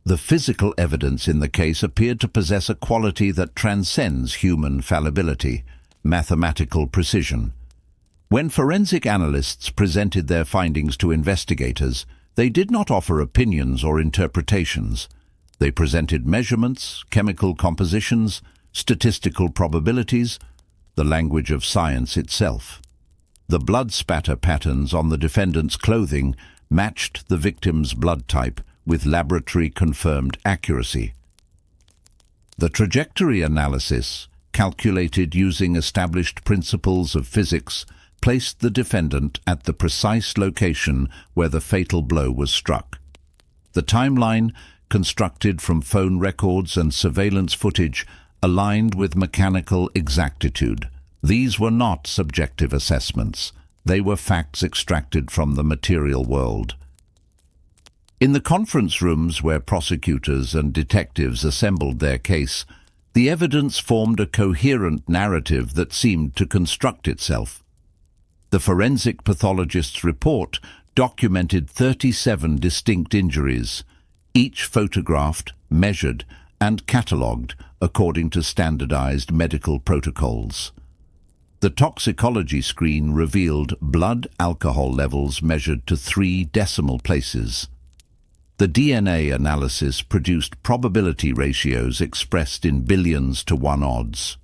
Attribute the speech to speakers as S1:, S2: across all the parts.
S1: The physical evidence in the case appeared to possess a quality that transcends human fallibility, mathematical precision. When forensic analysts presented their findings to investigators, they did not offer opinions or interpretations. They presented measurements, chemical compositions, statistical probabilities, the language of science itself. The blood spatter patterns on the defendant's clothing matched the victim's blood type with laboratory-confirmed accuracy. The trajectory analysis, calculated using established principles of physics, placed the defendant at the precise location where the fatal blow was struck. The timeline, constructed from phone records and surveillance footage, aligned with mechanical exactitude. These were not subjective assessments. They were facts extracted from the material world. In the conference rooms where prosecutors and detectives assembled their case, the evidence formed a coherent narrative that seemed to construct itself. The forensic pathologist's report documented 37 distinct injuries, each photographed, measured, and catalogued according to standardized medical protocols. The toxicology screen revealed blood alcohol levels measured to 3 decimal places. The DNA analysis produced probability ratios expressed in billions to 1 odds.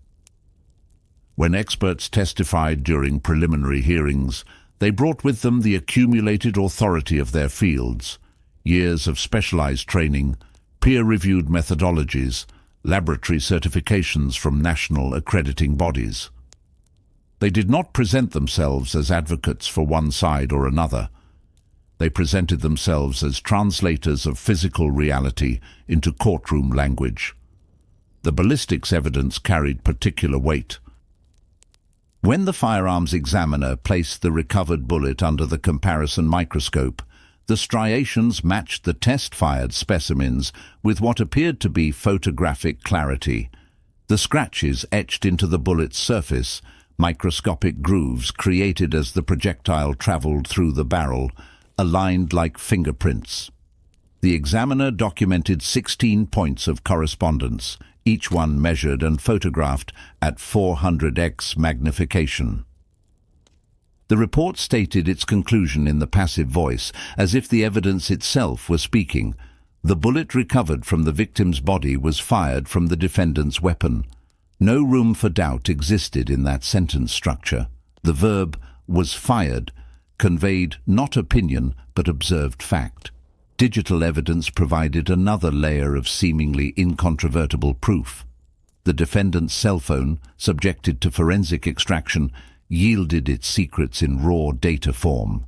S1: When experts testified during preliminary hearings, they brought with them the accumulated authority of their fields, years of specialized training, peer-reviewed methodologies, laboratory certifications from national accrediting bodies. They did not present themselves as advocates for one side or another. They presented themselves as translators of physical reality into courtroom language. The ballistics evidence carried particular weight. When the firearms examiner placed the recovered bullet under the comparison microscope, the striations matched the test-fired specimens with what appeared to be photographic clarity. The scratches etched into the bullet's surface, microscopic grooves created as the projectile traveled through the barrel, aligned like fingerprints. The examiner documented 16 points of correspondence, each one measured and photographed at 400x magnification. The report stated its conclusion in the passive voice, as if the evidence itself were speaking. The bullet recovered from the victim's body was fired from the defendant's weapon. No room for doubt existed in that sentence structure. The verb "was fired" conveyed not opinion but observed fact. Digital evidence provided another layer of seemingly incontrovertible proof. The defendant's cell phone, subjected to forensic extraction, yielded its secrets in raw data form.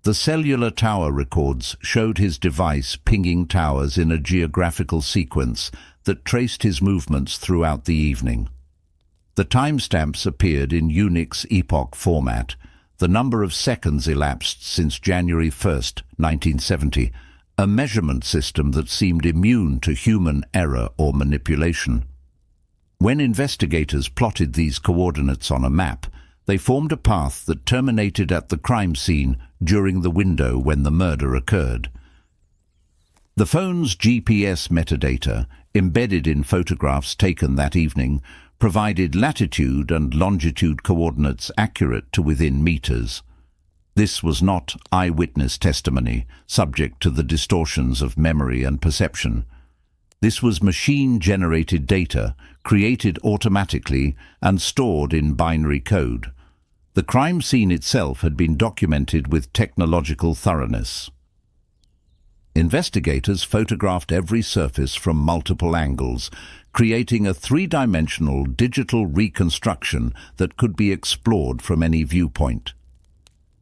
S1: The cellular tower records showed his device pinging towers in a geographical sequence that traced his movements throughout the evening. The timestamps appeared in Unix epoch format, the number of seconds elapsed since January 1st, 1970, a measurement system that seemed immune to human error or manipulation. When investigators plotted these coordinates on a map, they formed a path that terminated at the crime scene during the window when the murder occurred. The phone's GPS metadata, embedded in photographs taken that evening, provided latitude and longitude coordinates accurate to within meters. This was not eyewitness testimony, subject to the distortions of memory and perception. This was machine-generated data, created automatically and stored in binary code. The crime scene itself had been documented with technological thoroughness. Investigators photographed every surface from multiple angles, creating a 3-dimensional digital reconstruction that could be explored from any viewpoint.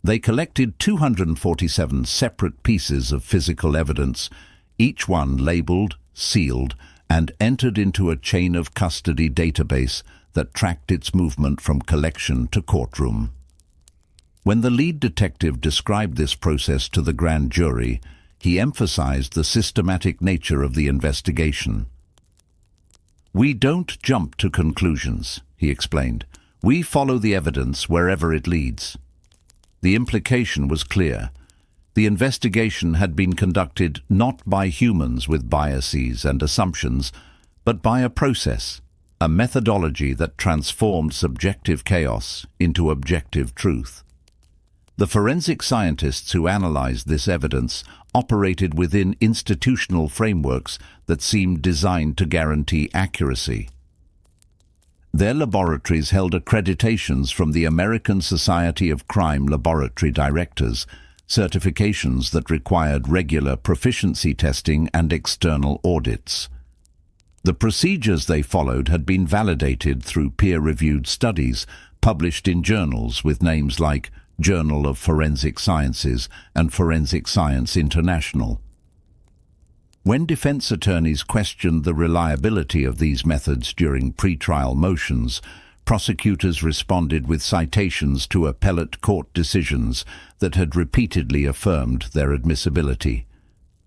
S1: They collected 247 separate pieces of physical evidence, each one labeled, sealed, and entered into a chain of custody database that tracked its movement from collection to courtroom. When the lead detective described this process to the grand jury, he emphasized the systematic nature of the investigation. "We don't jump to conclusions," he explained. "We follow the evidence wherever it leads." The implication was clear. The investigation had been conducted not by humans with biases and assumptions, but by a process, a methodology that transformed subjective chaos into objective truth. The forensic scientists who analyzed this evidence operated within institutional frameworks that seemed designed to guarantee accuracy. Their laboratories held accreditations from the American Society of Crime Laboratory Directors, certifications that required regular proficiency testing and external audits. The procedures they followed had been validated through peer-reviewed studies published in journals with names like Journal of Forensic Sciences and Forensic Science International. When defense attorneys questioned the reliability of these methods during pretrial motions, prosecutors responded with citations to appellate court decisions that had repeatedly affirmed their admissibility.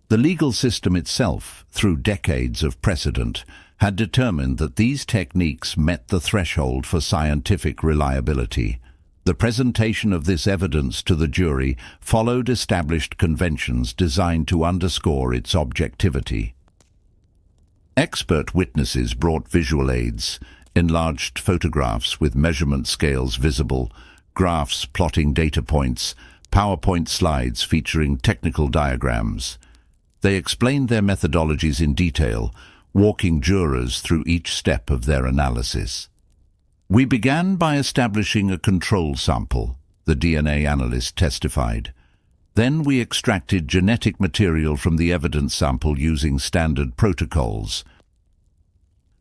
S1: The legal system itself, through decades of precedent, had determined that these techniques met the threshold for scientific reliability. The presentation of this evidence to the jury followed established conventions designed to underscore its objectivity. Expert witnesses brought visual aids, enlarged photographs with measurement scales visible, graphs plotting data points, PowerPoint slides featuring technical diagrams. They explained their methodologies in detail, walking jurors through each step of their analysis. "We began by establishing a control sample," the DNA analyst testified. "Then we extracted genetic material from the evidence sample using standard protocols.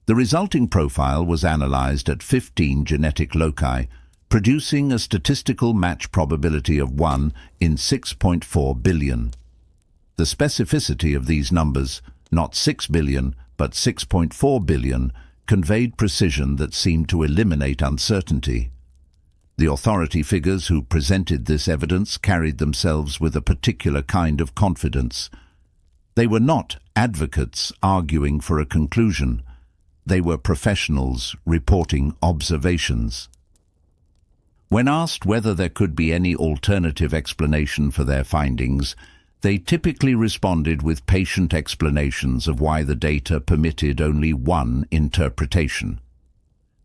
S1: The resulting profile was analyzed at 15 genetic loci, producing a statistical match probability of 1 in 6.4 billion. The specificity of these numbers, not 6 billion, but 6.4 billion, conveyed precision that seemed to eliminate uncertainty. The authority figures who presented this evidence carried themselves with a particular kind of confidence. They were not advocates arguing for a conclusion. They were professionals reporting observations. When asked whether there could be any alternative explanation for their findings, they typically responded with patient explanations of why the data permitted only one interpretation.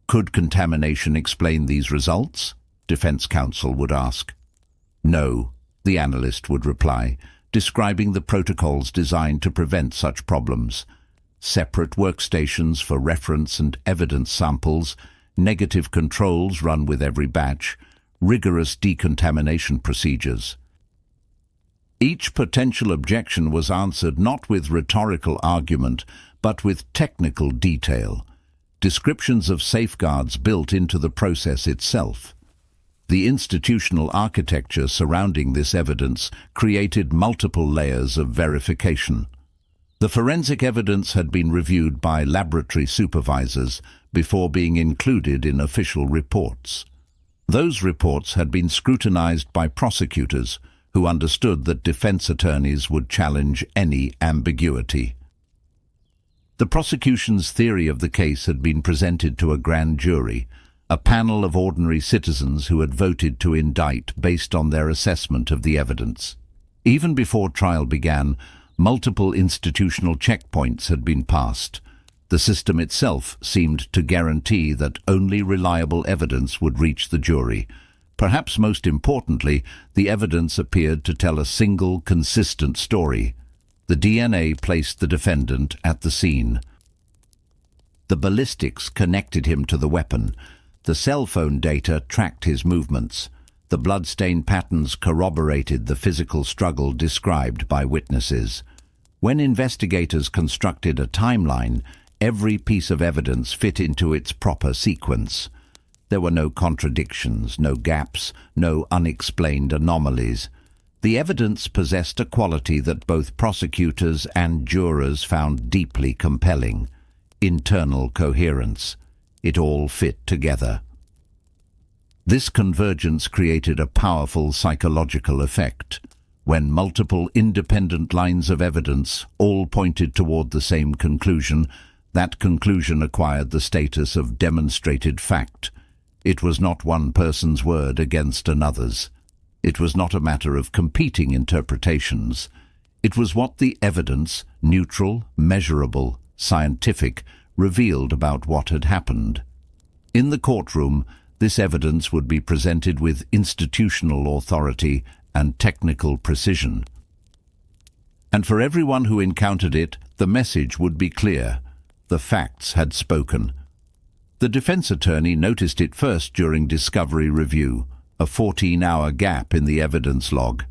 S1: Could contamination explain these results? Defense counsel would ask. No, the analyst would reply, describing the protocols designed to prevent such problems. Separate workstations for reference and evidence samples, negative controls run with every batch, rigorous decontamination procedures. Each potential objection was answered not with rhetorical argument, but with technical detail, descriptions of safeguards built into the process itself. The institutional architecture surrounding this evidence created multiple layers of verification. The forensic evidence had been reviewed by laboratory supervisors before being included in official reports. Those reports had been scrutinized by prosecutors who understood that defense attorneys would challenge any ambiguity. The prosecution's theory of the case had been presented to a grand jury, a panel of ordinary citizens who had voted to indict based on their assessment of the evidence. Even before trial began, multiple institutional checkpoints had been passed. The system itself seemed to guarantee that only reliable evidence would reach the jury. Perhaps most importantly, the evidence appeared to tell a single, consistent story. The DNA placed the defendant at the scene. The ballistics connected him to the weapon. The cell phone data tracked his movements. The bloodstain patterns corroborated the physical struggle described by witnesses. When investigators constructed a timeline, every piece of evidence fit into its proper sequence. There were no contradictions, no gaps, no unexplained anomalies. The evidence possessed a quality that both prosecutors and jurors found deeply compelling: internal coherence. It all fit together. This convergence created a powerful psychological effect. When multiple independent lines of evidence all pointed toward the same conclusion, that conclusion acquired the status of demonstrated fact. It was not one person's word against another's. It was not a matter of competing interpretations. It was what the evidence, neutral, measurable, scientific, revealed about what had happened. In the courtroom, this evidence would be presented with institutional authority and technical precision. And for everyone who encountered it, the message would be clear. The facts had spoken. The defense attorney noticed it first during discovery review, a 14-hour gap in the evidence log.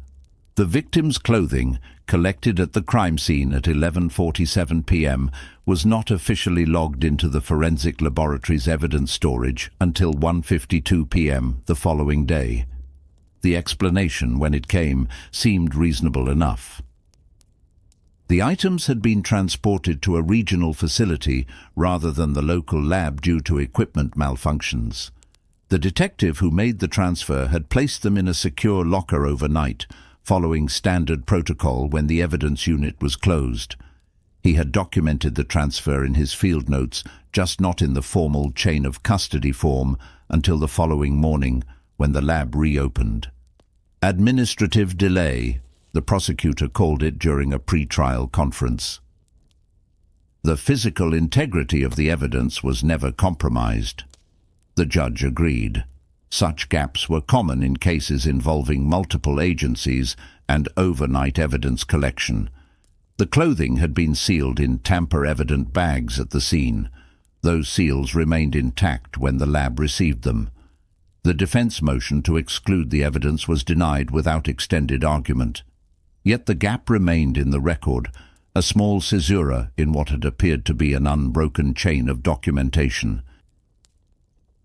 S1: The victim's clothing, collected at the crime scene at 11:47 p.m., was not officially logged into the forensic laboratory's evidence storage until 1:52 p.m. the following day. The explanation, when it came, seemed reasonable enough. The items had been transported to a regional facility rather than the local lab due to equipment malfunctions. The detective who made the transfer had placed them in a secure locker overnight, following standard protocol when the evidence unit was closed. He had documented the transfer in his field notes, just not in the formal chain of custody form, until the following morning, when the lab reopened. Administrative delay, the prosecutor called it during a pre-trial conference. The physical integrity of the evidence was never compromised. The judge agreed. Such gaps were common in cases involving multiple agencies and overnight evidence collection. The clothing had been sealed in tamper-evident bags at the scene. Those seals remained intact when the lab received them. The defense motion to exclude the evidence was denied without extended argument. Yet the gap remained in the record, a small caesura in what had appeared to be an unbroken chain of documentation.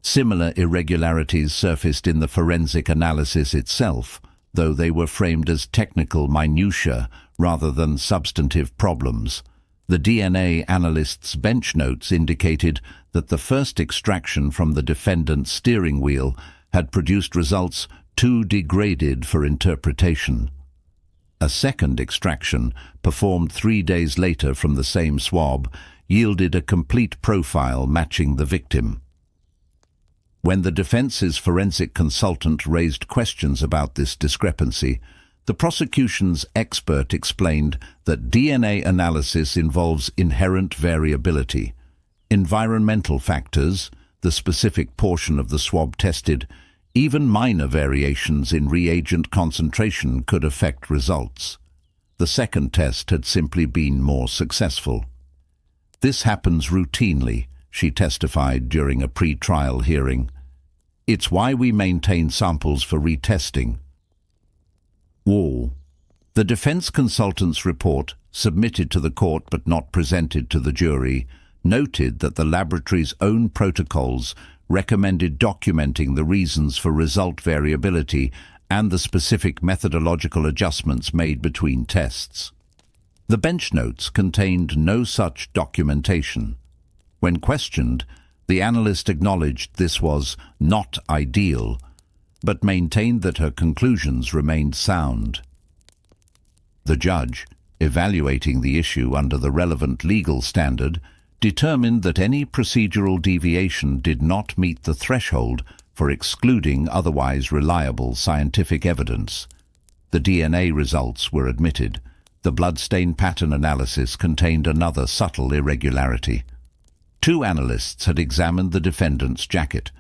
S1: Similar irregularities surfaced in the forensic analysis itself, though they were framed as technical minutiae rather than substantive problems. The DNA analyst's bench notes indicated that the first extraction from the defendant's steering wheel had produced results too degraded for interpretation. A second extraction, performed 3 days later from the same swab, yielded a complete profile matching the victim. When the defense's forensic consultant raised questions about this discrepancy, the prosecution's expert explained that DNA analysis involves inherent variability. Environmental factors, the specific portion of the swab tested, even minor variations in reagent concentration could affect results. The second test had simply been more successful. This happens routinely, she testified during a pre-trial hearing. It's why we maintain samples for retesting. Wall. The defense consultant's report, submitted to the court but not presented to the jury, noted that the laboratory's own protocols recommended documenting the reasons for result variability and the specific methodological adjustments made between tests. The bench notes contained no such documentation. When questioned, the analyst acknowledged this was not ideal, but maintained that her conclusions remained sound. The judge, evaluating the issue under the relevant legal standard, determined that any procedural deviation did not meet the threshold for excluding otherwise reliable scientific evidence. The DNA results were admitted. The bloodstain pattern analysis contained another subtle irregularity. 2 analysts had examined the defendant's jacket,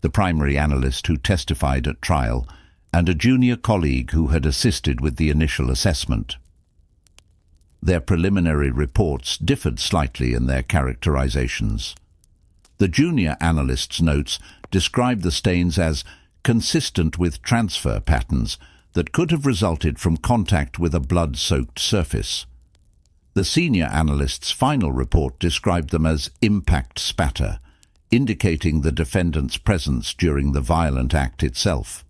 S1: the primary analyst who testified at trial, and a junior colleague who had assisted with the initial assessment. Their preliminary reports differed slightly in their characterizations. The junior analyst's notes described the stains as consistent with transfer patterns that could have resulted from contact with a blood-soaked surface. The senior analyst's final report described them as impact spatter, indicating the defendant's presence during the violent act itself.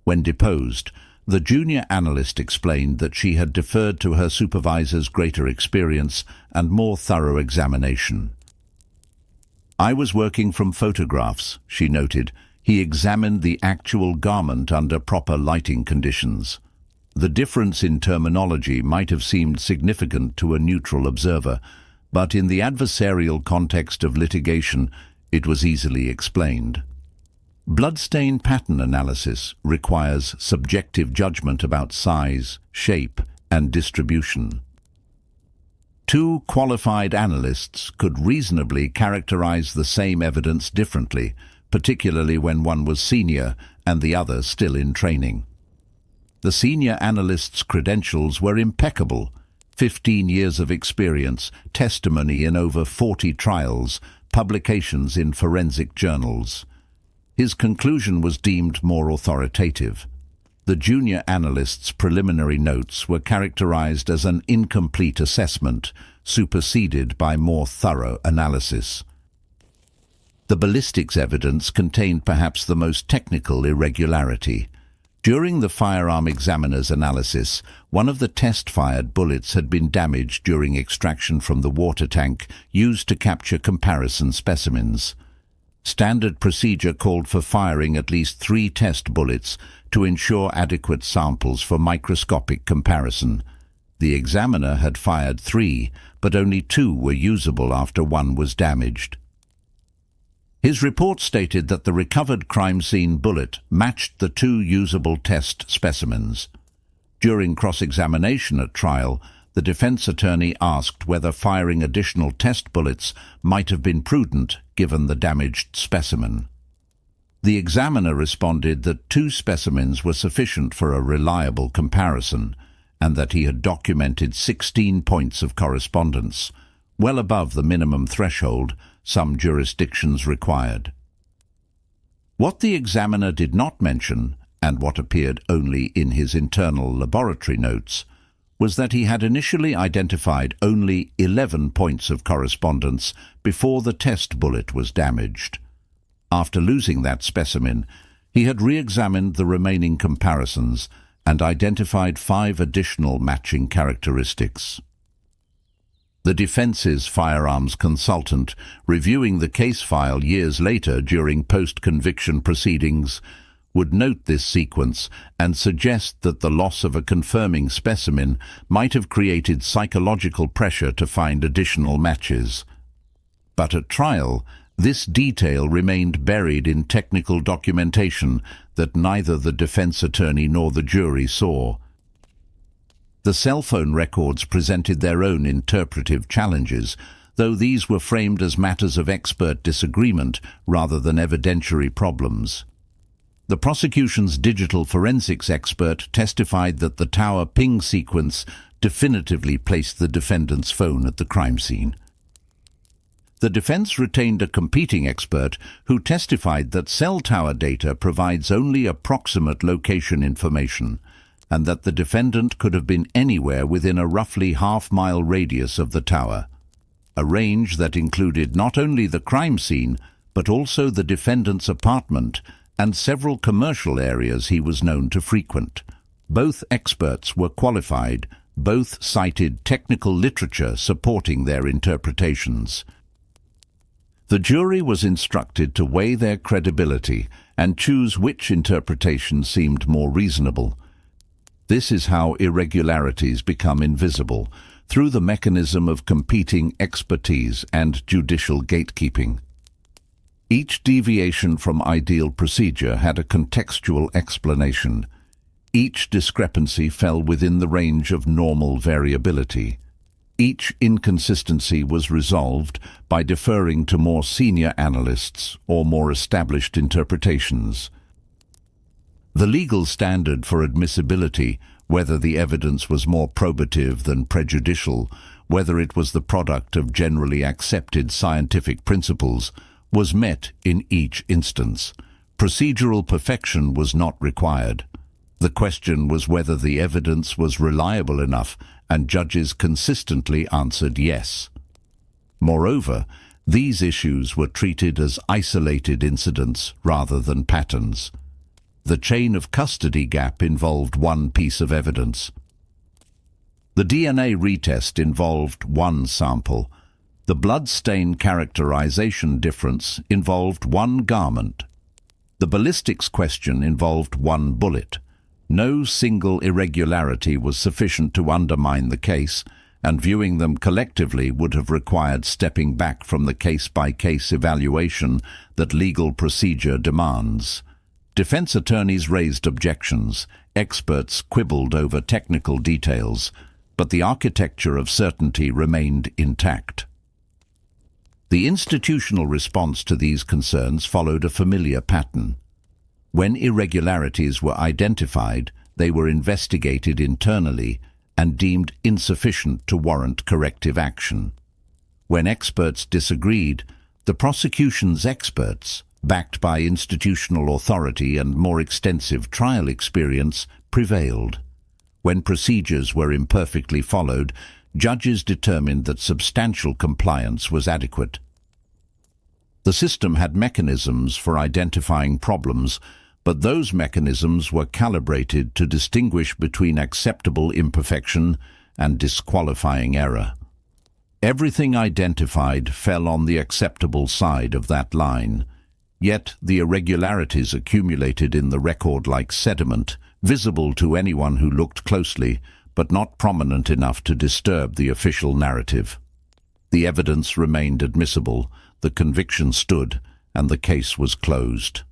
S1: When deposed, the junior analyst explained that she had deferred to her supervisor's greater experience and more thorough examination. "I was working from photographs," she noted. "He examined the actual garment under proper lighting conditions." The difference in terminology might have seemed significant to a neutral observer, but in the adversarial context of litigation, it was easily explained. Bloodstain pattern analysis requires subjective judgment about size, shape, and distribution. Two qualified analysts could reasonably characterize the same evidence differently, particularly when one was senior and the other still in training. The senior analyst's credentials were impeccable: 15 years of experience, testimony in over 40 trials, publications in forensic journals. His conclusion was deemed more authoritative. The junior analyst's preliminary notes were characterized as an incomplete assessment, superseded by more thorough analysis. The ballistics evidence contained perhaps the most technical irregularity. During the firearm examiner's analysis, one of the test-fired bullets had been damaged during extraction from the water tank used to capture comparison specimens. Standard procedure called for firing at least 3 test bullets to ensure adequate samples for microscopic comparison. The examiner had fired 3, but only 2 were usable after 1 was damaged. His report stated that the recovered crime scene bullet matched the 2 usable test specimens. During cross-examination at trial, the defense attorney asked whether firing additional test bullets might have been prudent given the damaged specimen. The examiner responded that 2 specimens were sufficient for a reliable comparison, and that he had documented 16 points of correspondence, well above the minimum threshold some jurisdictions required. What the examiner did not mention, and what appeared only in his internal laboratory notes, was that he had initially identified only 11 points of correspondence before the test bullet was damaged. After losing that specimen, he had re-examined the remaining comparisons and identified 5 additional matching characteristics. The defense's firearms consultant, reviewing the case file years later during post-conviction proceedings, would note this sequence and suggest that the loss of a confirming specimen might have created psychological pressure to find additional matches. But at trial, this detail remained buried in technical documentation that neither the defense attorney nor the jury saw. The cell phone records presented their own interpretive challenges, though these were framed as matters of expert disagreement rather than evidentiary problems. The prosecution's digital forensics expert testified that the tower ping sequence definitively placed the defendant's phone at the crime scene. The defense retained a competing expert who testified that cell tower data provides only approximate location information, and that the defendant could have been anywhere within a roughly half-mile radius of the tower, a range that included not only the crime scene, but also the defendant's apartment and several commercial areas he was known to frequent. Both experts were qualified, both cited technical literature supporting their interpretations. The jury was instructed to weigh their credibility and choose which interpretation seemed more reasonable. This is how irregularities become invisible, through the mechanism of competing expertise and judicial gatekeeping. Each deviation from ideal procedure had a contextual explanation. Each discrepancy fell within the range of normal variability. Each inconsistency was resolved by deferring to more senior analysts or more established interpretations. The legal standard for admissibility, whether the evidence was more probative than prejudicial, whether it was the product of generally accepted scientific principles, was met in each instance. Procedural perfection was not required. The question was whether the evidence was reliable enough, and judges consistently answered yes. Moreover, these issues were treated as isolated incidents rather than patterns. The chain of custody gap involved one piece of evidence. The DNA retest involved one sample. The blood stain characterization difference involved one garment. The ballistics question involved one bullet. No single irregularity was sufficient to undermine the case, and viewing them collectively would have required stepping back from the case-by-case evaluation that legal procedure demands. Defense attorneys raised objections, experts quibbled over technical details, but the architecture of certainty remained intact. The institutional response to these concerns followed a familiar pattern. When irregularities were identified, they were investigated internally and deemed insufficient to warrant corrective action. When experts disagreed, the prosecution's experts, backed by institutional authority and more extensive trial experience, prevailed. When procedures were imperfectly followed, judges determined that substantial compliance was adequate. The system had mechanisms for identifying problems, but those mechanisms were calibrated to distinguish between acceptable imperfection and disqualifying error. Everything identified fell on the acceptable side of that line, yet the irregularities accumulated in the record like sediment, visible to anyone who looked closely, but not prominent enough to disturb the official narrative. The evidence remained admissible, the conviction stood, and the case was closed.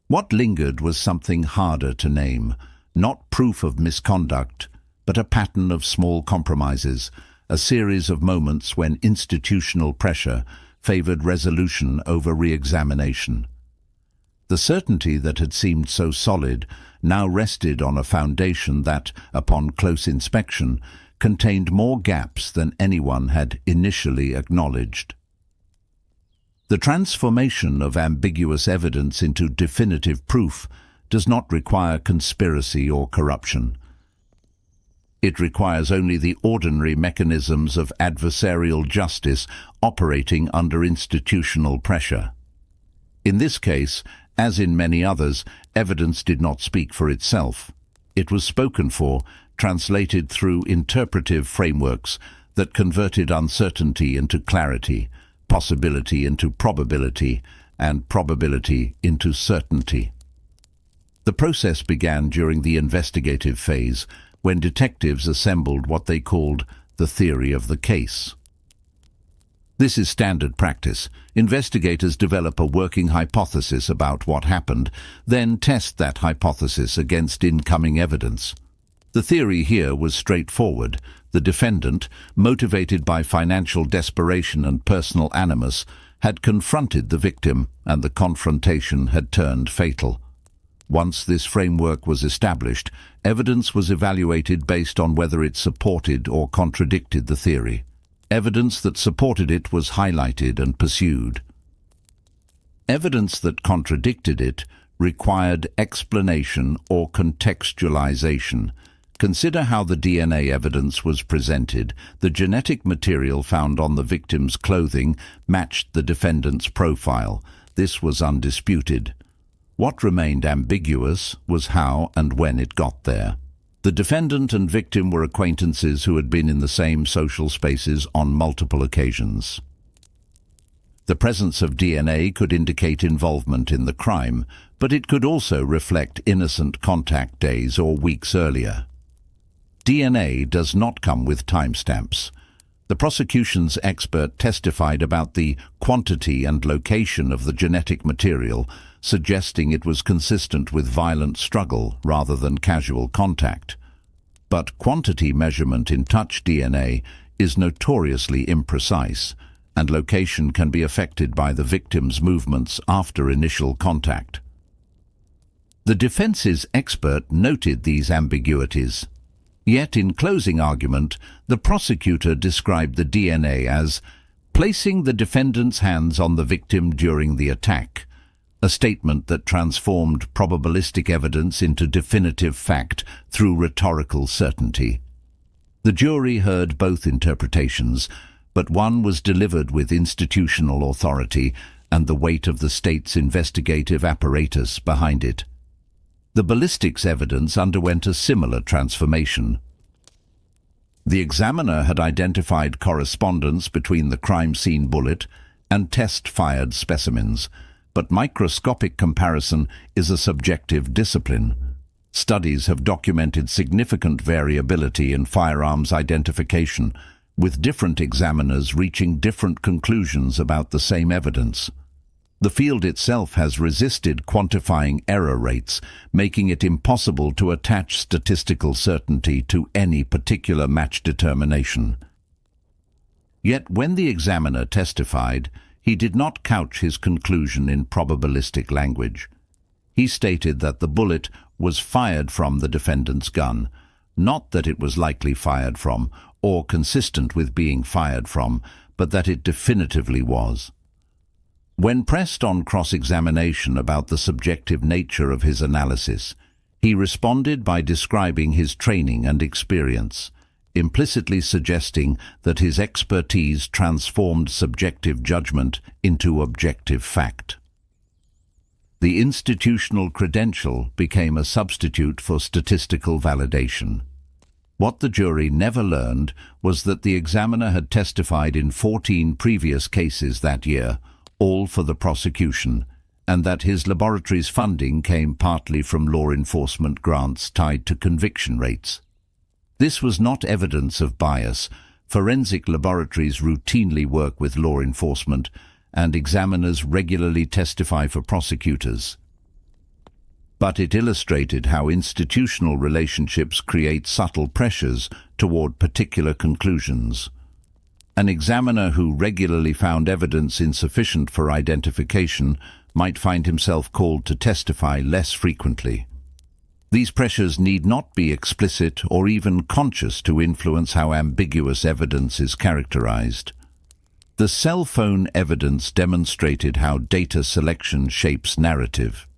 S1: What lingered was something harder to name, not proof of misconduct, but a pattern of small compromises, a series of moments when institutional pressure favored resolution over re-examination. The certainty that had seemed so solid now rested on a foundation that, upon close inspection, contained more gaps than anyone had initially acknowledged. The transformation of ambiguous evidence into definitive proof does not require conspiracy or corruption. It requires only the ordinary mechanisms of adversarial justice operating under institutional pressure. In this case, as in many others, evidence did not speak for itself. It was spoken for, translated through interpretive frameworks that converted uncertainty into clarity, possibility into probability, and probability into certainty. The process began during the investigative phase, when detectives assembled what they called the theory of the case. This is standard practice. Investigators develop a working hypothesis about what happened, then test that hypothesis against incoming evidence. The theory here was straightforward. The defendant, motivated by financial desperation and personal animus, had confronted the victim, and the confrontation had turned fatal. Once this framework was established, evidence was evaluated based on whether it supported or contradicted the theory. Evidence that supported it was highlighted and pursued. Evidence that contradicted it required explanation or contextualization. Consider how the DNA evidence was presented. The genetic material found on the victim's clothing matched the defendant's profile. This was undisputed. What remained ambiguous was how and when it got there. The defendant and victim were acquaintances who had been in the same social spaces on multiple occasions. The presence of DNA could indicate involvement in the crime, but it could also reflect innocent contact days or weeks earlier. DNA does not come with timestamps. The prosecution's expert testified about the quantity and location of the genetic material, suggesting it was consistent with violent struggle rather than casual contact. But quantity measurement in touch DNA is notoriously imprecise, and location can be affected by the victim's movements after initial contact. The defense's expert noted these ambiguities. Yet in closing argument, the prosecutor described the DNA as placing the defendant's hands on the victim during the attack, a statement that transformed probabilistic evidence into definitive fact through rhetorical certainty. The jury heard both interpretations, but one was delivered with institutional authority and the weight of the state's investigative apparatus behind it. The ballistics evidence underwent a similar transformation. The examiner had identified correspondence between the crime scene bullet and test-fired specimens, but microscopic comparison is a subjective discipline. Studies have documented significant variability in firearms identification, with different examiners reaching different conclusions about the same evidence. The field itself has resisted quantifying error rates, making it impossible to attach statistical certainty to any particular match determination. Yet when the examiner testified, he did not couch his conclusion in probabilistic language. He stated that the bullet was fired from the defendant's gun, not that it was likely fired from or consistent with being fired from, but that it definitively was. When pressed on cross-examination about the subjective nature of his analysis, he responded by describing his training and experience, implicitly suggesting that his expertise transformed subjective judgment into objective fact. The institutional credential became a substitute for statistical validation. What the jury never learned was that the examiner had testified in 14 previous cases that year, all for the prosecution, and that his laboratory's funding came partly from law enforcement grants tied to conviction rates. This was not evidence of bias. Forensic laboratories routinely work with law enforcement, and examiners regularly testify for prosecutors. But it illustrated how institutional relationships create subtle pressures toward particular conclusions. An examiner who regularly found evidence insufficient for identification might find himself called to testify less frequently. These pressures need not be explicit or even conscious to influence how ambiguous evidence is characterized. The cell phone evidence demonstrated how data selection shapes narrative.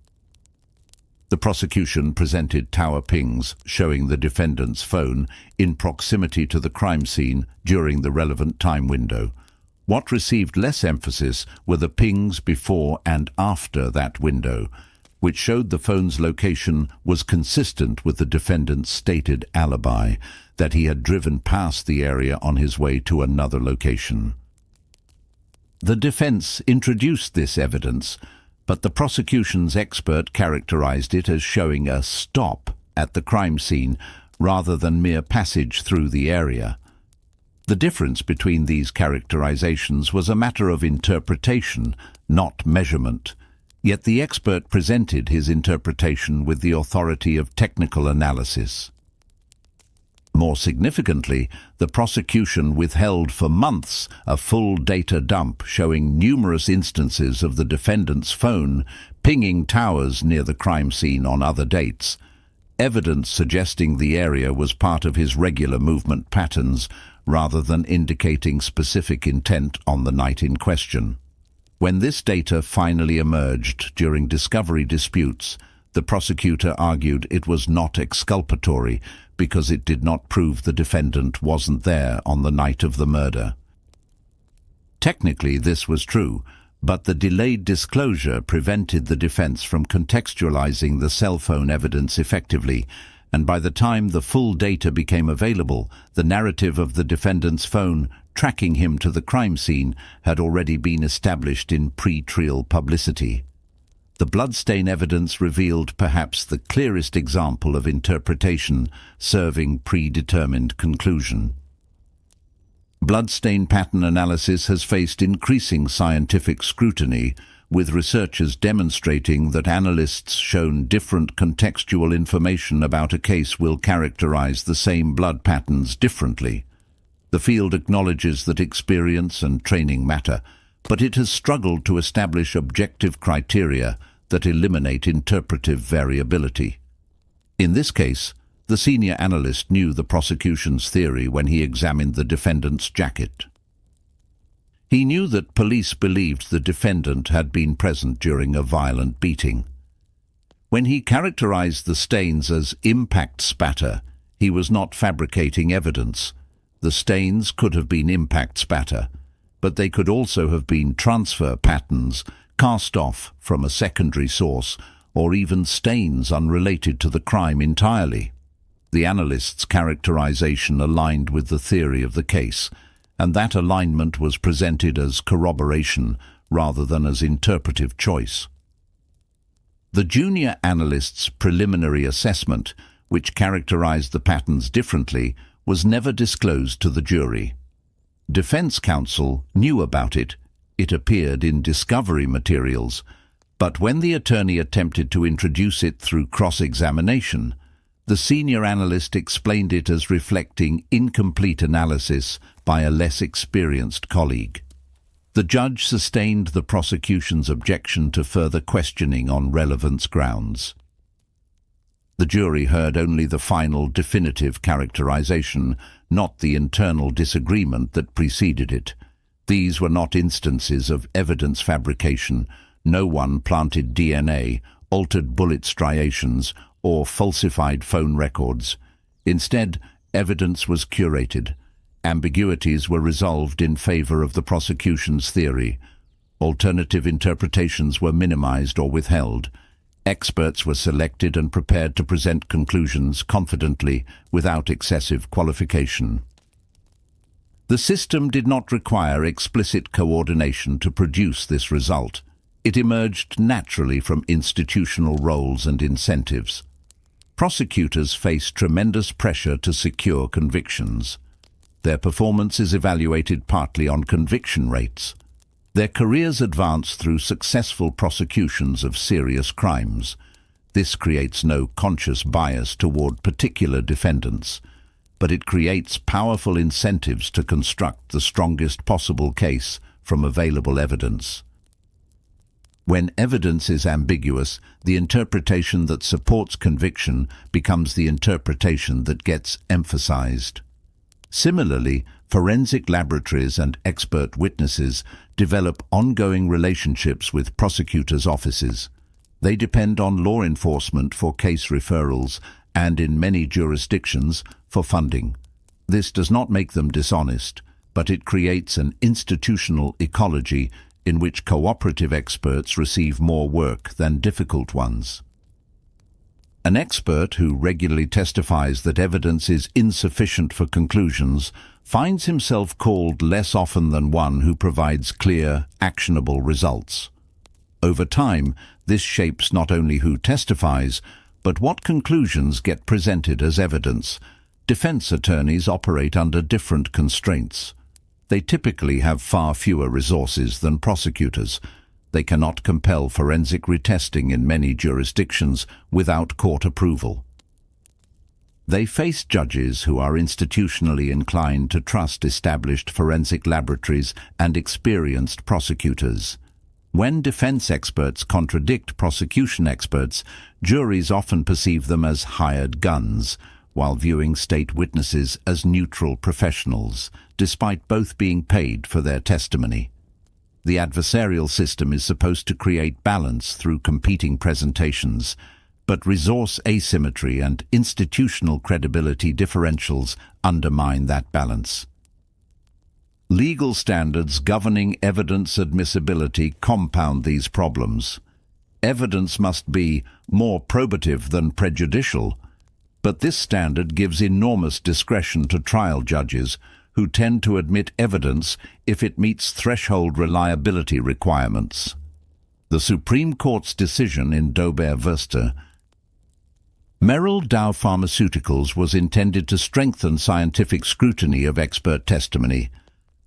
S1: The prosecution presented tower pings showing the defendant's phone in proximity to the crime scene during the relevant time window. What received less emphasis were the pings before and after that window, which showed the phone's location was consistent with the defendant's stated alibi, that he had driven past the area on his way to another location. The defense introduced this evidence, but the prosecution's expert characterized it as showing a stop at the crime scene rather than mere passage through the area. The difference between these characterizations was a matter of interpretation, not measurement, yet the expert presented his interpretation with the authority of technical analysis. More significantly, the prosecution withheld for months a full data dump showing numerous instances of the defendant's phone pinging towers near the crime scene on other dates, evidence suggesting the area was part of his regular movement patterns rather than indicating specific intent on the night in question. When this data finally emerged during discovery disputes, the prosecutor argued it was not exculpatory because it did not prove the defendant wasn't there on the night of the murder. Technically, this was true, but the delayed disclosure prevented the defense from contextualizing the cell phone evidence effectively, and by the time the full data became available, the narrative of the defendant's phone tracking him to the crime scene had already been established in pre-trial publicity. The bloodstain evidence revealed perhaps the clearest example of interpretation serving predetermined conclusion. Bloodstain pattern analysis has faced increasing scientific scrutiny, with researchers demonstrating that analysts shown different contextual information about a case will characterize the same blood patterns differently. The field acknowledges that experience and training matter, but it has struggled to establish objective criteria that eliminate interpretive variability. In this case, the senior analyst knew the prosecution's theory when he examined the defendant's jacket. He knew that police believed the defendant had been present during a violent beating. When he characterized the stains as impact spatter, he was not fabricating evidence. The stains could have been impact spatter, but they could also have been transfer patterns cast off from a secondary source, or even stains unrelated to the crime entirely. The analyst's characterization aligned with the theory of the case, and that alignment was presented as corroboration rather than as interpretive choice. The junior analyst's preliminary assessment, which characterized the patterns differently, was never disclosed to the jury. Defense counsel knew about it. It appeared in discovery materials, but when the attorney attempted to introduce it through cross-examination, the senior analyst explained it as reflecting incomplete analysis by a less experienced colleague. The judge sustained the prosecution's objection to further questioning on relevance grounds. The jury heard only the final definitive characterization, not the internal disagreement that preceded it. These were not instances of evidence fabrication. No one planted DNA, altered bullet striations, or falsified phone records. Instead, evidence was curated. Ambiguities were resolved in favor of the prosecution's theory. Alternative interpretations were minimized or withheld. Experts were selected and prepared to present conclusions confidently without excessive qualification. The system did not require explicit coordination to produce this result. It emerged naturally from institutional roles and incentives. Prosecutors face tremendous pressure to secure convictions. Their performance is evaluated partly on conviction rates. Their careers advance through successful prosecutions of serious crimes. This creates no conscious bias toward particular defendants, but it creates powerful incentives to construct the strongest possible case from available evidence. When evidence is ambiguous, the interpretation that supports conviction becomes the interpretation that gets emphasized. Similarly, forensic laboratories and expert witnesses develop ongoing relationships with prosecutors' offices. They depend on law enforcement for case referrals and, in many jurisdictions, for funding. This does not make them dishonest, but it creates an institutional ecology in which cooperative experts receive more work than difficult ones. An expert who regularly testifies that evidence is insufficient for conclusions finds himself called less often than one who provides clear, actionable results. Over time, this shapes not only who testifies, but what conclusions get presented as evidence. Defense attorneys operate under different constraints. They typically have far fewer resources than prosecutors. They cannot compel forensic retesting in many jurisdictions without court approval. They face judges who are institutionally inclined to trust established forensic laboratories and experienced prosecutors. When defense experts contradict prosecution experts, juries often perceive them as hired guns, while viewing state witnesses as neutral professionals, despite both being paid for their testimony. The adversarial system is supposed to create balance through competing presentations, but resource asymmetry and institutional credibility differentials undermine that balance. Legal standards governing evidence admissibility compound these problems. Evidence must be more probative than prejudicial, but this standard gives enormous discretion to trial judges who tend to admit evidence if it meets threshold reliability requirements. The Supreme Court's decision in Daubert v. Merrill Dow Pharmaceuticals was intended to strengthen scientific scrutiny of expert testimony,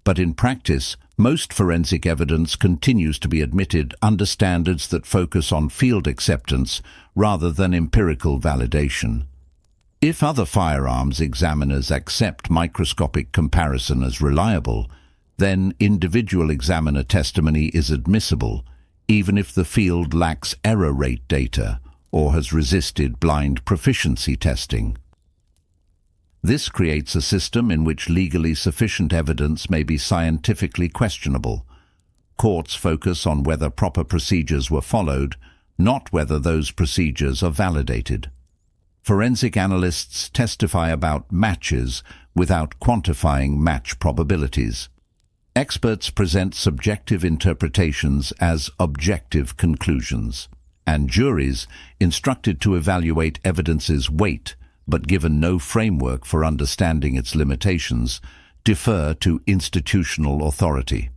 S1: but in practice, most forensic evidence continues to be admitted under standards that focus on field acceptance rather than empirical validation. If other firearms examiners accept microscopic comparison as reliable, then individual examiner testimony is admissible, even if the field lacks error rate data or has resisted blind proficiency testing. This creates a system in which legally sufficient evidence may be scientifically questionable. Courts focus on whether proper procedures were followed, not whether those procedures are validated. Forensic analysts testify about matches without quantifying match probabilities. Experts present subjective interpretations as objective conclusions, and juries, instructed to evaluate evidence's weight but given no framework for understanding its limitations, defer to institutional authority.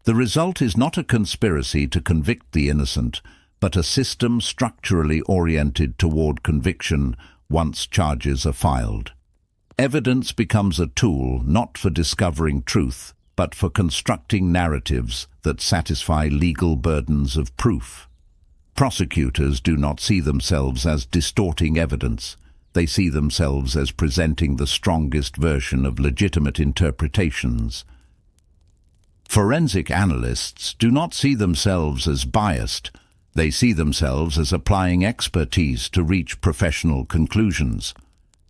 S1: The result is not a conspiracy to convict the innocent, but a system structurally oriented toward conviction once charges are filed. Evidence becomes a tool not for discovering truth, but for constructing narratives that satisfy legal burdens of proof. Prosecutors do not see themselves as distorting evidence. They see themselves as presenting the strongest version of legitimate interpretations. Forensic analysts do not see themselves as biased. They see themselves as applying expertise to reach professional conclusions.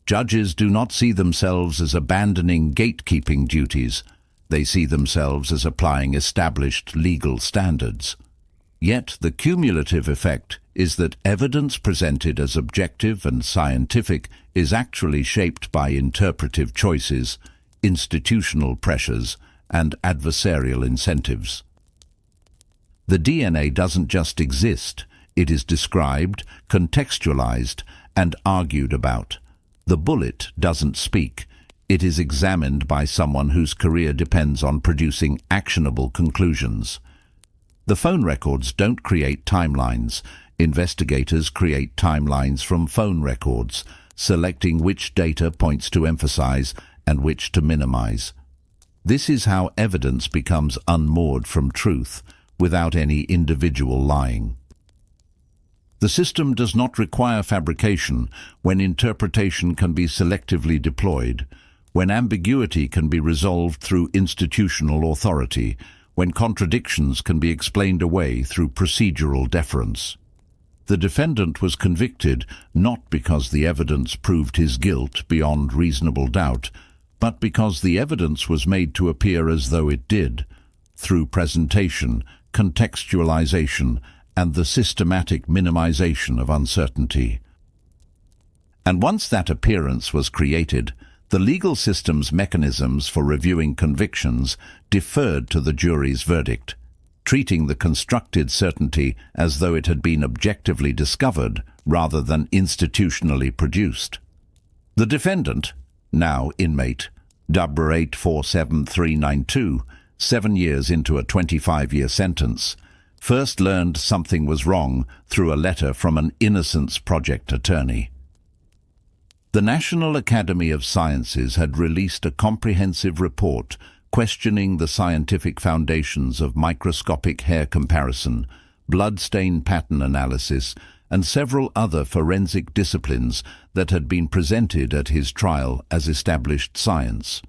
S1: Judges do not see themselves as abandoning gatekeeping duties. They see themselves as applying established legal standards. Yet the cumulative effect is that evidence presented as objective and scientific is actually shaped by interpretive choices, institutional pressures, and adversarial incentives. The DNA doesn't just exist, it is described, contextualized, and argued about. The bullet doesn't speak, it is examined by someone whose career depends on producing actionable conclusions. The phone records don't create timelines. Investigators create timelines from phone records, selecting which data points to emphasize and which to minimize. This is how evidence becomes unmoored from truth, without any individual lying. The system does not require fabrication when interpretation can be selectively deployed, when ambiguity can be resolved through institutional authority, when contradictions can be explained away through procedural deference. The defendant was convicted not because the evidence proved his guilt beyond reasonable doubt, but because the evidence was made to appear as though it did, through presentation, contextualization, and the systematic minimization of uncertainty. And once that appearance was created, the legal system's mechanisms for reviewing convictions deferred to the jury's verdict, treating the constructed certainty as though it had been objectively discovered rather than institutionally produced. The defendant, now inmate, Dubra 847392, 7 years into a 25-year sentence, first learned something was wrong through a letter from an Innocence Project attorney. The National Academy of Sciences had released a comprehensive report questioning the scientific foundations of microscopic hair comparison, blood stain pattern analysis, and several other forensic disciplines that had been presented at his trial as established science.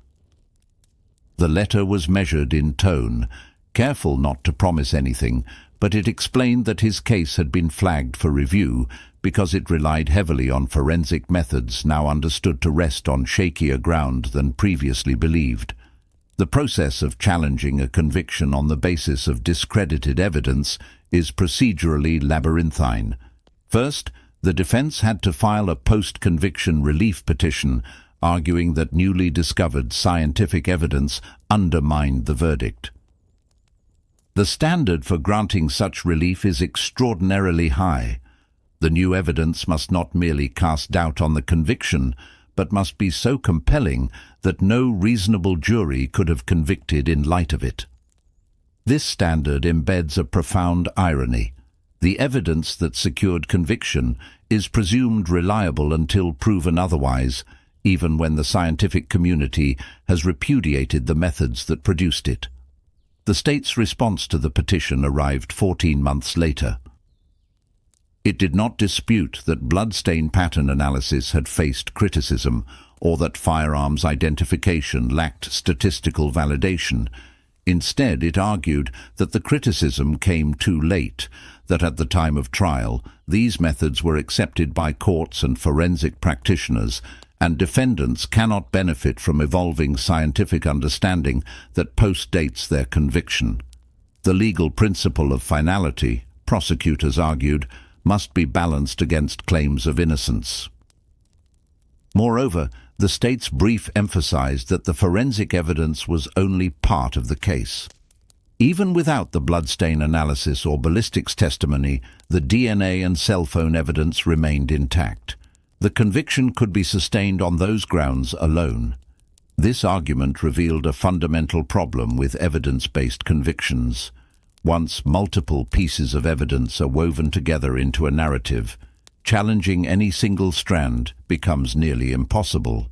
S1: The letter was measured in tone, careful not to promise anything, but it explained that his case had been flagged for review because it relied heavily on forensic methods now understood to rest on shakier ground than previously believed. The process of challenging a conviction on the basis of discredited evidence is procedurally labyrinthine. First, the defense had to file a post-conviction relief petition arguing that newly discovered scientific evidence undermined the verdict. The standard for granting such relief is extraordinarily high. The new evidence must not merely cast doubt on the conviction, but must be so compelling that no reasonable jury could have convicted in light of it. This standard embeds a profound irony. The evidence that secured conviction is presumed reliable until proven otherwise, even when the scientific community has repudiated the methods that produced it. The state's response to the petition arrived 14 months later. It did not dispute that bloodstain pattern analysis had faced criticism or that firearms identification lacked statistical validation. Instead, it argued that the criticism came too late, that at the time of trial, these methods were accepted by courts and forensic practitioners, and defendants cannot benefit from evolving scientific understanding that postdates their conviction. The legal principle of finality, prosecutors argued, must be balanced against claims of innocence. Moreover, the state's brief emphasized that the forensic evidence was only part of the case. Even without the bloodstain analysis or ballistics testimony, the DNA and cell phone evidence remained intact. The conviction could be sustained on those grounds alone. This argument revealed a fundamental problem with evidence-based convictions. Once multiple pieces of evidence are woven together into a narrative, challenging any single strand becomes nearly impossible.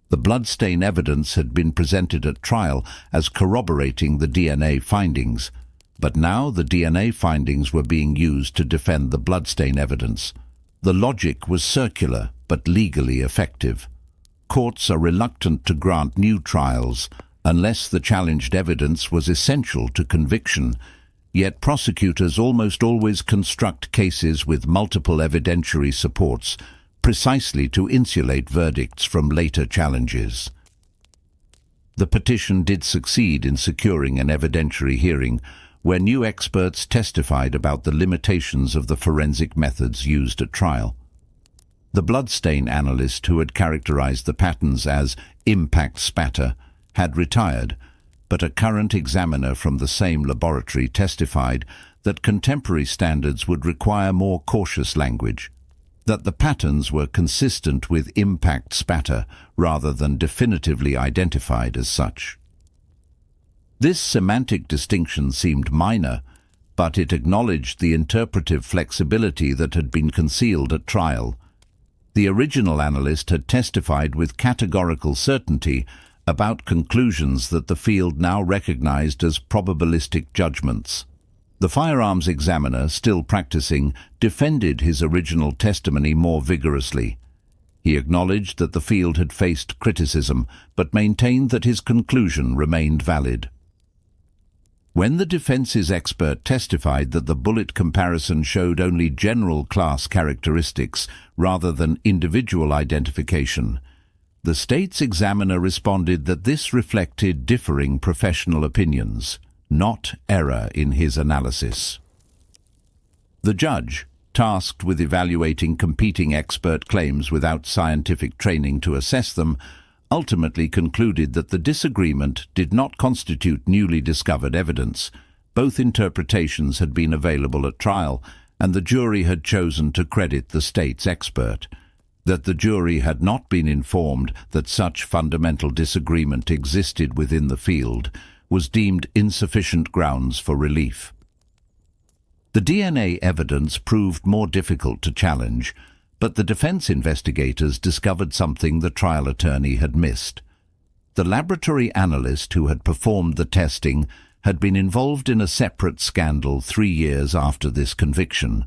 S1: The bloodstain evidence had been presented at trial as corroborating the DNA findings, but now the DNA findings were being used to defend the bloodstain evidence. The logic was circular but legally effective. Courts are reluctant to grant new trials unless the challenged evidence was essential to conviction, yet prosecutors almost always construct cases with multiple evidentiary supports precisely to insulate verdicts from later challenges. The petition did succeed in securing an evidentiary hearing where new experts testified about the limitations of the forensic methods used at trial. The bloodstain analyst who had characterized the patterns as impact spatter had retired, but a current examiner from the same laboratory testified that contemporary standards would require more cautious language, that the patterns were consistent with impact spatter rather than definitively identified as such. This semantic distinction seemed minor, but it acknowledged the interpretive flexibility that had been concealed at trial. The original analyst had testified with categorical certainty about conclusions that the field now recognized as probabilistic judgments. The firearms examiner, still practicing, defended his original testimony more vigorously. He acknowledged that the field had faced criticism, but maintained that his conclusion remained valid. When the defense's expert testified that the bullet comparison showed only general class characteristics rather than individual identification, the state's examiner responded that this reflected differing professional opinions, not error in his analysis. The judge, tasked with evaluating competing expert claims without scientific training to assess them, ultimately concluded that the disagreement did not constitute newly discovered evidence. Both interpretations had been available at trial, and the jury had chosen to credit the state's expert. That the jury had not been informed that such fundamental disagreement existed within the field was deemed insufficient grounds for relief. The DNA evidence proved more difficult to challenge, but the defense investigators discovered something the trial attorney had missed. The laboratory analyst who had performed the testing had been involved in a separate scandal 3 years after this conviction.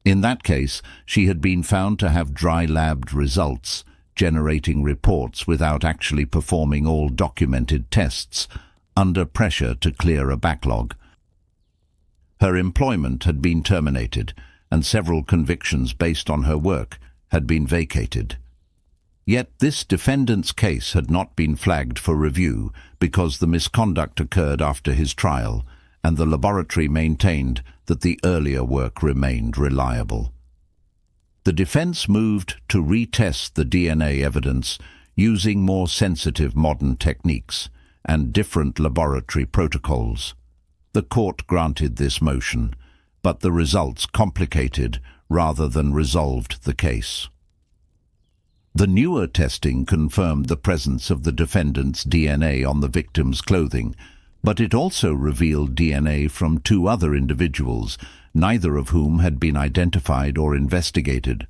S1: In that case, she had been found to have dry-labbed results, generating reports without actually performing all documented tests, under pressure to clear a backlog. Her employment had been terminated, and several convictions based on her work had been vacated. Yet this defendant's case had not been flagged for review because the misconduct occurred after his trial, and the laboratory maintained that the earlier work remained reliable. The defense moved to retest the DNA evidence using more sensitive modern techniques and different laboratory protocols. The court granted this motion, but the results complicated rather than resolved the case. The newer testing confirmed the presence of the defendant's DNA on the victim's clothing, but it also revealed DNA from 2 other individuals, neither of whom had been identified or investigated.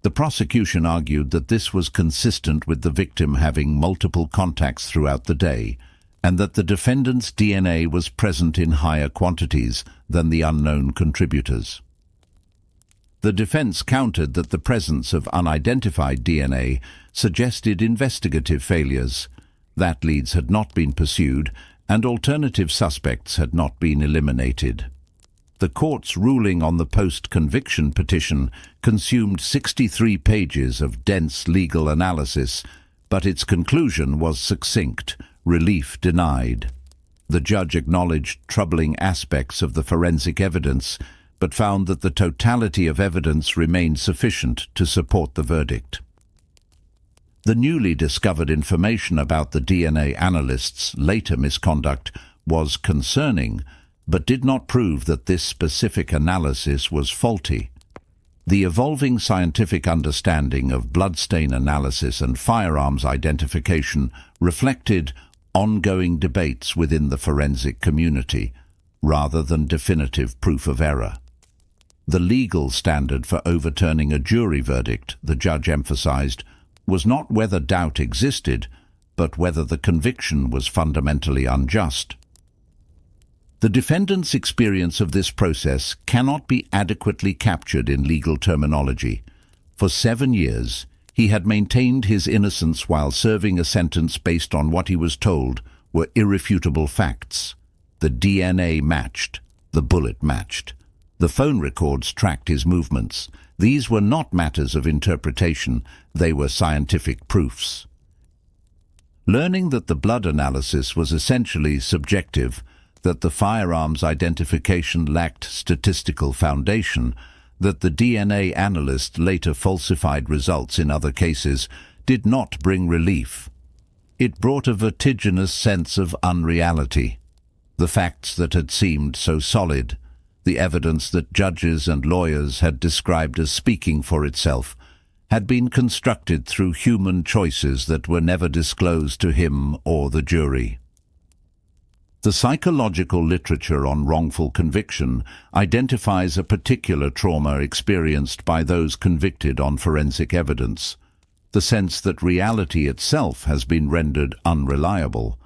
S1: The prosecution argued that this was consistent with the victim having multiple contacts throughout the day, and that the defendant's DNA was present in higher quantities than the unknown contributors. The defense countered that the presence of unidentified DNA suggested investigative failures. That leads had not been pursued, and alternative suspects had not been eliminated. The court's ruling on the post-conviction petition consumed 63 pages of dense legal analysis, but its conclusion was succinct: relief denied. The judge acknowledged troubling aspects of the forensic evidence, but found that the totality of evidence remained sufficient to support the verdict. The newly discovered information about the DNA analyst's later misconduct was concerning, but did not prove that this specific analysis was faulty. The evolving scientific understanding of bloodstain analysis and firearms identification reflected ongoing debates within the forensic community. rather than definitive proof of error. The legal standard for overturning a jury verdict, the judge emphasized, was not whether doubt existed, but whether the conviction was fundamentally unjust. The defendant's experience of this process cannot be adequately captured in legal terminology. For 7 years, he had maintained his innocence while serving a sentence based on what he was told were irrefutable facts. The DNA matched, the bullet matched. The phone records tracked his movements. These were not matters of interpretation, they were scientific proofs. Learning that the blood analysis was essentially subjective, that the firearms identification lacked statistical foundation, that the DNA analyst later falsified results in other cases, did not bring relief. It brought a vertiginous sense of unreality. The facts that had seemed so solid, the evidence that judges and lawyers had described as speaking for itself, had been constructed through human choices that were never disclosed to him or the jury. The psychological literature on wrongful conviction identifies a particular trauma experienced by those convicted on forensic evidence, the sense that reality itself has been rendered unreliable.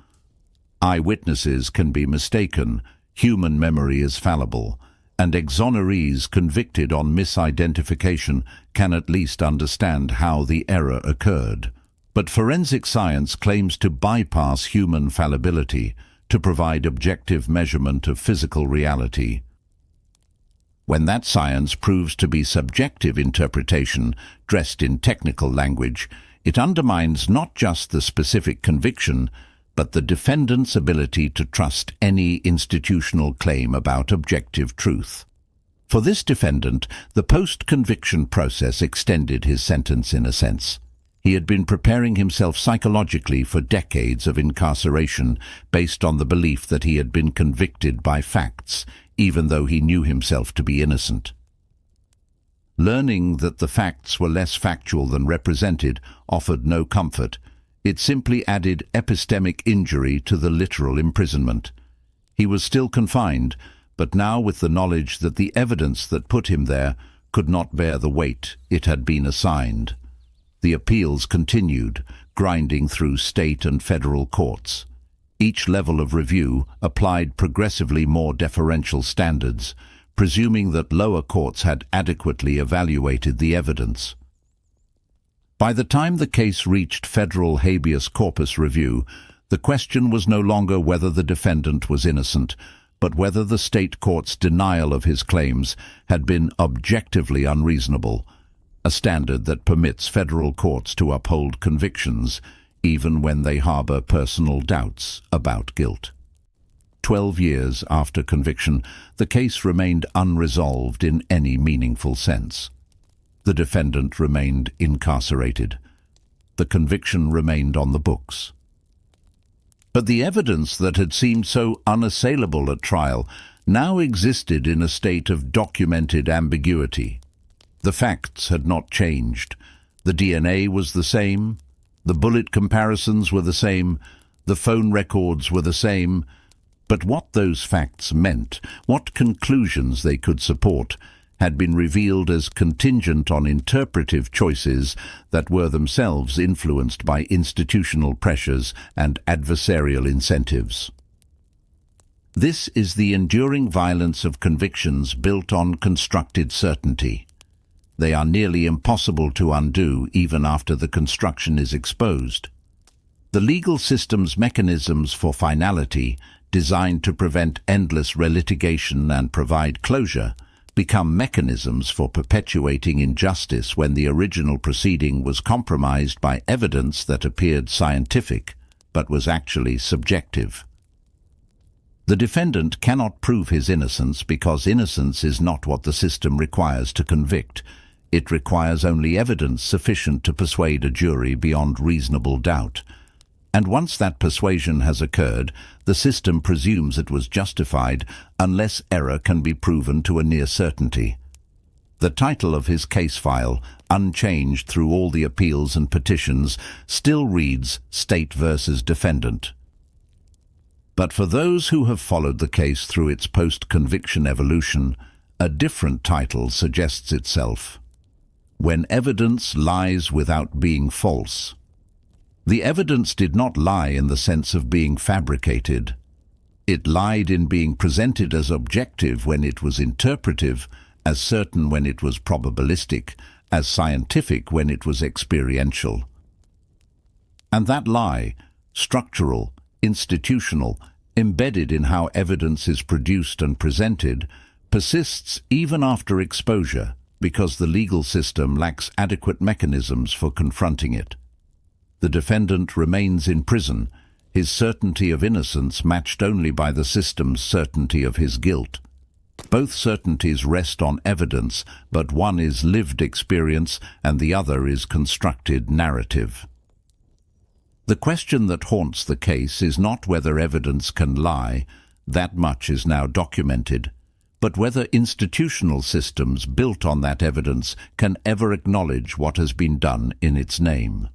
S1: Eyewitnesses can be mistaken, human memory is fallible, and exonerees convicted on misidentification can at least understand how the error occurred. But forensic science claims to bypass human fallibility, to provide objective measurement of physical reality. When that science proves to be subjective interpretation, dressed in technical language, it undermines not just the specific conviction, but the defendant's ability to trust any institutional claim about objective truth. For this defendant, the post-conviction process extended his sentence in a sense. He had been preparing himself psychologically for decades of incarceration based on the belief that he had been convicted by facts, even though he knew himself to be innocent. Learning that the facts were less factual than represented offered no comfort. It simply added epistemic injury to the literal imprisonment. He was still confined, but now with the knowledge that the evidence that put him there could not bear the weight it had been assigned. The appeals continued, grinding through state and federal courts. Each level of review applied progressively more deferential standards, presuming that lower courts had adequately evaluated the evidence. By the time the case reached federal habeas corpus review, the question was no longer whether the defendant was innocent, but whether the state court's denial of his claims had been objectively unreasonable, a standard that permits federal courts to uphold convictions even when they harbor personal doubts about guilt. 12 years after conviction, the case remained unresolved in any meaningful sense. The defendant remained incarcerated. The conviction remained on the books. But the evidence that had seemed so unassailable at trial now existed in a state of documented ambiguity. The facts had not changed. The DNA was the same. The bullet comparisons were the same. The phone records were the same. But what those facts meant, what conclusions they could support, had been revealed as contingent on interpretive choices that were themselves influenced by institutional pressures and adversarial incentives. This is the enduring violence of convictions built on constructed certainty. They are nearly impossible to undo even after the construction is exposed. The legal system's mechanisms for finality, designed to prevent endless relitigation and provide closure, become mechanisms for perpetuating injustice when the original proceeding was compromised by evidence that appeared scientific but was actually subjective. The defendant cannot prove his innocence because innocence is not what the system requires to convict. It requires only evidence sufficient to persuade a jury beyond reasonable doubt. And once that persuasion has occurred, the system presumes it was justified unless error can be proven to a near certainty. The title of his case file, unchanged through all the appeals and petitions, still reads State versus Defendant. But for those who have followed the case through its post-conviction evolution, a different title suggests itself: When Evidence Lies Without Being False. The evidence did not lie in the sense of being fabricated. It lied in being presented as objective when it was interpretive, as certain when it was probabilistic, as scientific when it was experiential. And that lie, structural, institutional, embedded in how evidence is produced and presented, persists even after exposure because the legal system lacks adequate mechanisms for confronting it. The defendant remains in prison, his certainty of innocence matched only by the system's certainty of his guilt. Both certainties rest on evidence, but one is lived experience and the other is constructed narrative. The question that haunts the case is not whether evidence can lie, that much is now documented, but whether institutional systems built on that evidence can ever acknowledge what has been done in its name.